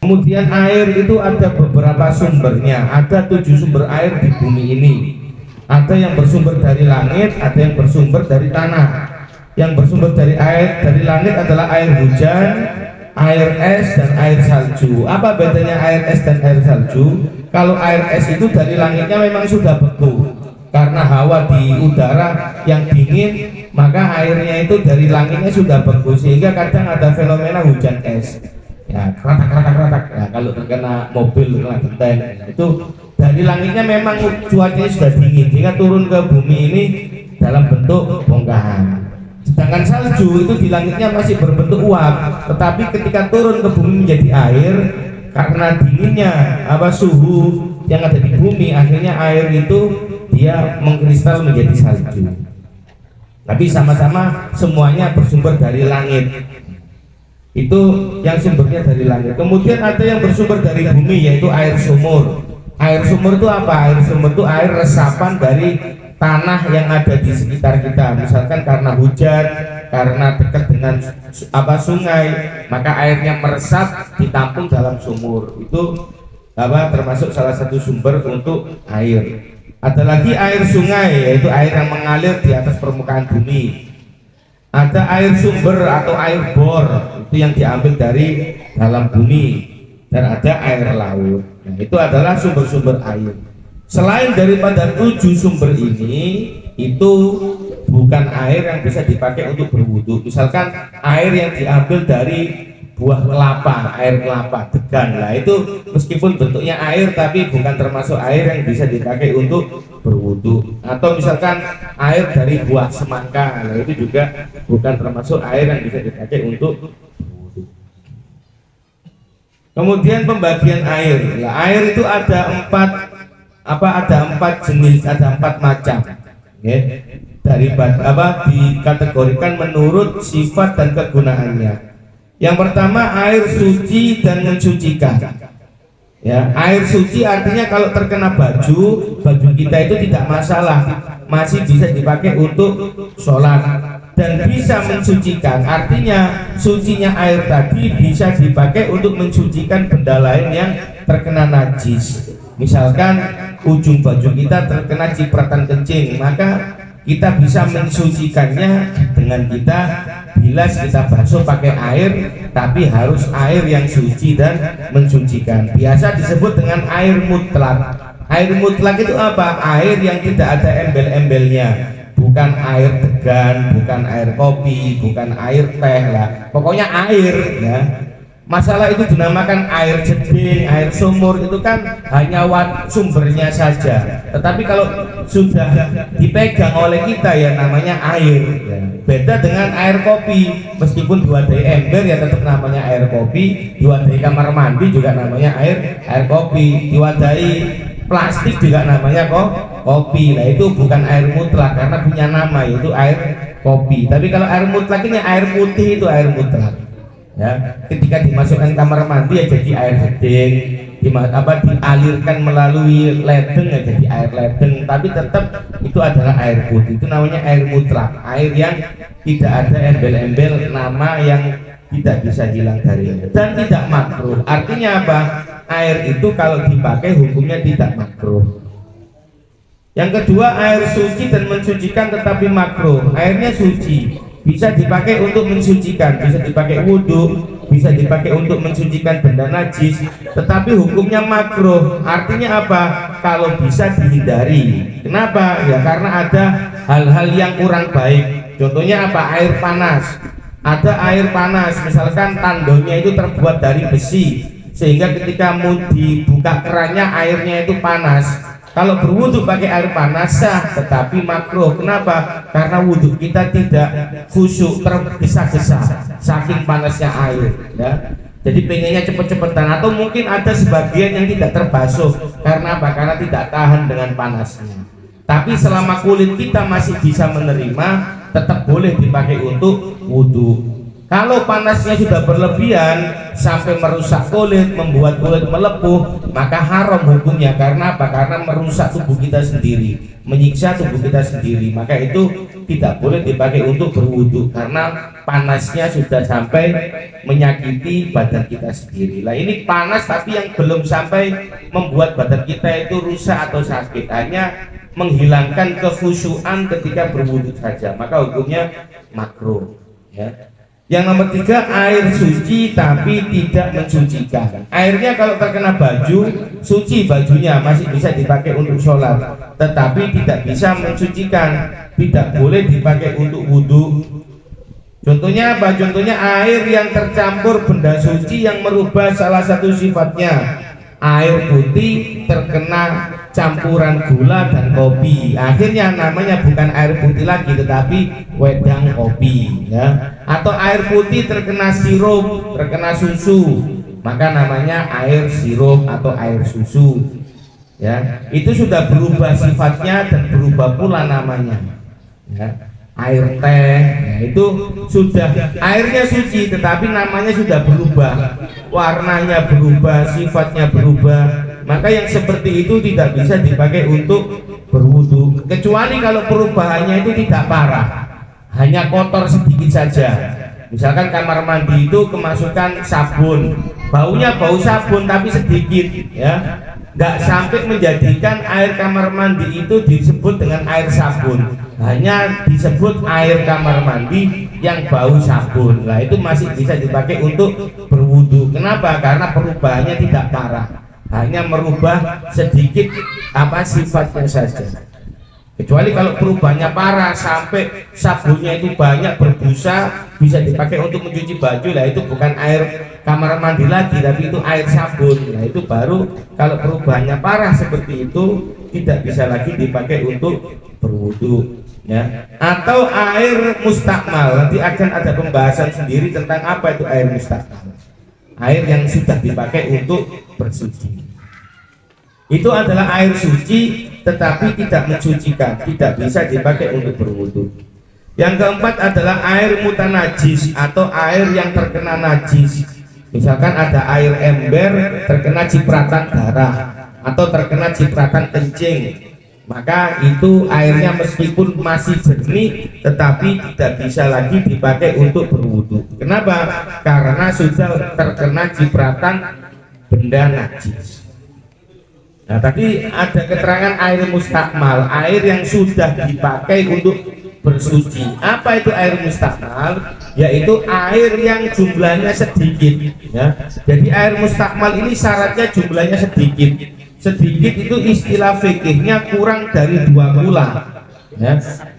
Kemudian air itu ada beberapa sumbernya, ada 7 sumber air di bumi ini. Ada yang bersumber dari langit, ada yang bersumber dari tanah. Yang bersumber dari langit adalah air hujan, air es, dan air salju. Apa bedanya air es dan air salju? Kalau air es itu dari langitnya memang sudah beku, karena hawa di udara yang dingin, maka airnya itu dari langitnya sudah beku, sehingga kadang ada fenomena hujan es. Ya, keratak. Nah, kalau terkena mobil, terkena genteng, itu dari langitnya memang cuacanya sudah dingin, sehingga turun ke bumi ini dalam bentuk bongkahan. Sedangkan salju itu di langitnya masih berbentuk uap, tetapi ketika turun ke bumi menjadi air, karena dinginnya suhu yang ada di bumi, akhirnya air itu dia mengkristal menjadi salju. Tapi sama-sama semuanya bersumber dari langit. Itu yang sumbernya dari langit. Kemudian ada yang bersumber dari bumi, yaitu air sumur. Air sumur itu apa? Air sumur itu air resapan dari tanah yang ada di sekitar kita. Misalkan karena hujan, karena dekat dengan sungai, maka airnya meresap ditampung dalam sumur. Itu termasuk salah satu sumber untuk air. Ada lagi air sungai, yaitu air yang mengalir di atas permukaan bumi. Ada air sumber atau air bor, itu yang diambil dari dalam bumi. Dan ada air laut. Nah, itu adalah sumber-sumber air. Selain daripada 7 sumber ini, itu bukan air yang bisa dipakai untuk berwudu. Misalkan air yang diambil dari buah kelapa, air kelapa, degan. Nah, itu meskipun bentuknya air, tapi bukan termasuk air yang bisa dipakai untuk berwudu. Atau misalkan air dari buah semangka, nah itu juga bukan termasuk air yang bisa dipakai untuk berwudu. Kemudian pembagian air. Nah, air itu ada 4 jenis, ada 4 macam. Dikategorikan menurut sifat dan kegunaannya. Yang pertama, air suci dan mensucikan. Ya, air suci artinya kalau terkena baju kita itu tidak masalah, masih bisa dipakai untuk sholat. Dan bisa mensucikan, artinya sucinya air tadi bisa dipakai untuk mensucikan benda lain yang terkena najis. Misalkan ujung baju kita terkena cipratan kencing, maka kita bisa mensucikannya dengan kita bilas, kita basuh pakai air, tapi harus air yang suci dan mensucikan. Biasa disebut dengan air mutlak. Air mutlak itu apa? Air yang tidak ada embel-embelnya, bukan air degan, bukan air kopi, bukan air teh lah. Pokoknya air, ya. Masalah itu dinamakan air jeding, air sumur, itu kan hanya sumbernya saja. Tetapi kalau sudah dipegang oleh kita, ya namanya air. Beda dengan air kopi, meskipun diwadahi ember ya tetap namanya air kopi. Diwadahi kamar mandi juga namanya air kopi. Diwadahi plastik juga namanya kopi. Nah, itu bukan air mutlak karena punya nama, yaitu air kopi. Tapi kalau air mutlak ini air putih, itu air mutlak. Ya, ketika dimasukkan kamar mandi ya jadi air jeding, dialirkan melalui ledeng ya jadi air ledeng, tapi tetap itu adalah air putih. Itu namanya air mutlak, air yang tidak ada embel-embel nama yang tidak bisa hilang darinya, dan tidak makruh. Artinya apa? Air itu kalau dipakai hukumnya tidak makruh. Yang kedua, air suci dan mensucikan tetapi makruh. Airnya suci, bisa dipakai untuk mensucikan, bisa dipakai wudhu, bisa dipakai untuk mensucikan benda najis, tetapi hukumnya makruh. Artinya apa? Kalau bisa dihindari. Kenapa? Ya karena ada hal-hal yang kurang baik. Contohnya apa? Air panas. Ada air panas, misalkan tandonnya itu terbuat dari besi, sehingga ketika mau dibuka kerannya airnya itu panas. Kalau berwudu pakai air panas sah, tetapi makruh. Kenapa? Karena wudu kita tidak khusyuk, tergesa-gesa saking panasnya air, ya. Jadi pengennya cepet-cepetan, atau mungkin ada sebagian yang tidak terbasuh. Karena apa? Karena tidak tahan dengan panasnya. Tapi selama kulit kita masih bisa menerima, tetap boleh dipakai untuk wudu. Kalau panasnya sudah berlebihan sampai merusak kulit, membuat kulit melepuh, maka haram hukumnya. Karena apa? Karena merusak tubuh kita sendiri, menyiksa tubuh kita sendiri. Maka itu tidak boleh dipakai untuk berwudu karena panasnya sudah sampai menyakiti badan kita sendiri. Lah ini panas tapi yang belum sampai membuat badan kita itu rusak atau sakit, hanya menghilangkan kekhusyuan ketika berwudu saja, maka hukumnya makruh, ya. Yang nomor 3, air suci tapi tidak mensucikan. Airnya kalau terkena baju, suci bajunya, masih bisa dipakai untuk sholat, tetapi tidak bisa mensucikan, tidak boleh dipakai untuk wudhu. Contohnya apa? Contohnya air yang tercampur benda suci yang merubah salah satu sifatnya. Air putih terkena campuran gula dan kopi, akhirnya namanya bukan air putih lagi tetapi wedang kopi, ya. Atau air putih terkena sirup, terkena susu, maka namanya air sirup atau air susu, ya. Itu sudah berubah sifatnya dan berubah pula namanya, ya. Air teh, ya, itu sudah airnya suci tetapi namanya sudah berubah, warnanya berubah, sifatnya berubah, maka yang seperti itu tidak bisa dipakai untuk berwudu, kecuali kalau perubahannya itu tidak parah, hanya kotor sedikit saja. Misalkan kamar mandi itu kemasukan sabun, baunya bau sabun tapi sedikit, ya, nggak sampai menjadikan air kamar mandi itu disebut dengan air sabun, hanya disebut air kamar mandi yang bau sabun. Lah itu masih bisa dipakai untuk berwudu. Kenapa? Karena perubahannya tidak parah, hanya merubah sedikit apa sifatnya saja. Kecuali kalau perubahannya parah sampai sabunnya itu banyak berbusa, bisa dipakai untuk mencuci baju, lah itu bukan air kamar mandi lagi tapi itu air sabun. Nah itu baru kalau perubahannya parah seperti itu tidak bisa lagi dipakai untuk berwudu, ya. Atau air mustakmal, nanti akan ada pembahasan sendiri tentang apa itu air mustakmal, air yang sudah dipakai untuk bersuci. Itu adalah air suci tetapi tidak mensucikan, tidak bisa dipakai untuk berwudu. Yang keempat adalah air mutanajis atau air yang terkena najis. Misalkan ada air ember terkena cipratan darah atau terkena cipratan kencing, maka itu airnya meskipun masih jernih tetapi tidak bisa lagi dipakai untuk berwudu. Kenapa? Karena sudah terkena cipratan benda najis. Nah tadi ada keterangan air mustakmal, air yang sudah dipakai untuk bersuci. Apa itu air mustakmal? Yaitu air yang jumlahnya sedikit, ya. Jadi air mustakmal ini syaratnya jumlahnya sedikit. Sedikit itu istilah fikihnya kurang dari 2 gula, ya.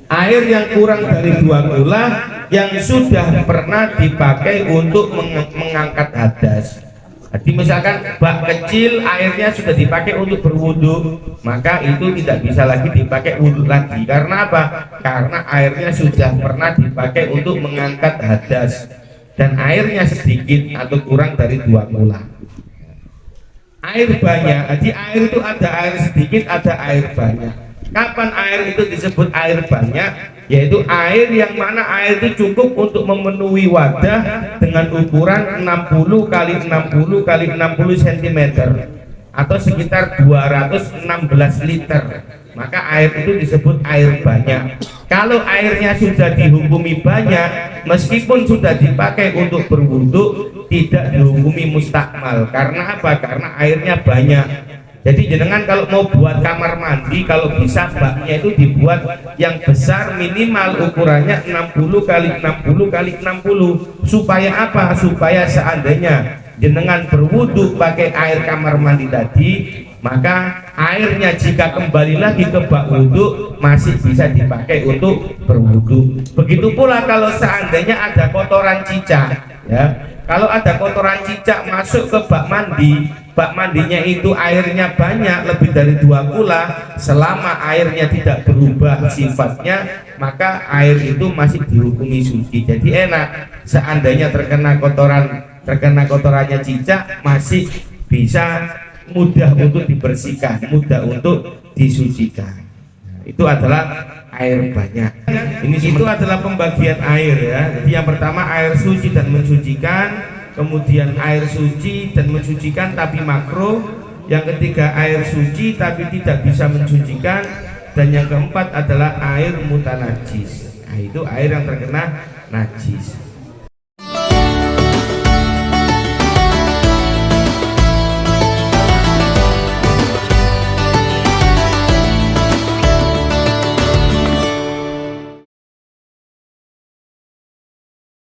Air yang kurang dari 2 gula yang sudah pernah dipakai untuk mengangkat hadas. Jadi misalkan bak kecil airnya sudah dipakai untuk berwudu, maka itu tidak bisa lagi dipakai wudhu lagi. Karena apa? Karena airnya sudah pernah dipakai untuk mengangkat hadas dan airnya sedikit atau kurang dari 2 gula. Air banyak, jadi air itu ada air sedikit, ada air banyak. Kapan air itu disebut air banyak? Yaitu air yang mana air itu cukup untuk memenuhi wadah dengan ukuran 60 kali 60 kali 60 cm atau sekitar 216 liter. Maka air itu disebut air banyak. Kalau airnya sudah dihukumi banyak, meskipun sudah dipakai untuk berwudu, tidak dihukumi mustakmal. Karena apa? Karena airnya banyak. Jadi jenengan kalau mau buat kamar mandi, kalau bisa baknya itu dibuat yang besar, minimal ukurannya 60 kali 60 kali 60. Supaya apa? Supaya seandainya jenengan berwudu pakai air kamar mandi tadi, maka airnya jika kembali lagi ke bak wudu masih bisa dipakai untuk berwudu. Begitu pula kalau seandainya ada kotoran cicak, ya. Kalau ada kotoran cicak masuk ke bak mandi, bak mandinya itu airnya banyak, lebih dari 2 gula, selama airnya tidak berubah sifatnya, maka air itu masih dihukumi suci. Jadi enak, seandainya terkena kotorannya cicak, masih bisa mudah untuk dibersihkan, mudah untuk disucikan. itu adalah air banyak. Ini itu adalah pembagian air ya. Jadi yang pertama air suci dan mensucikan, kemudian air suci dan mensucikan tapi makruh, yang ketiga air suci tapi tidak bisa mensucikan, dan yang keempat adalah air mutanajis. Nah, itu air yang terkena najis.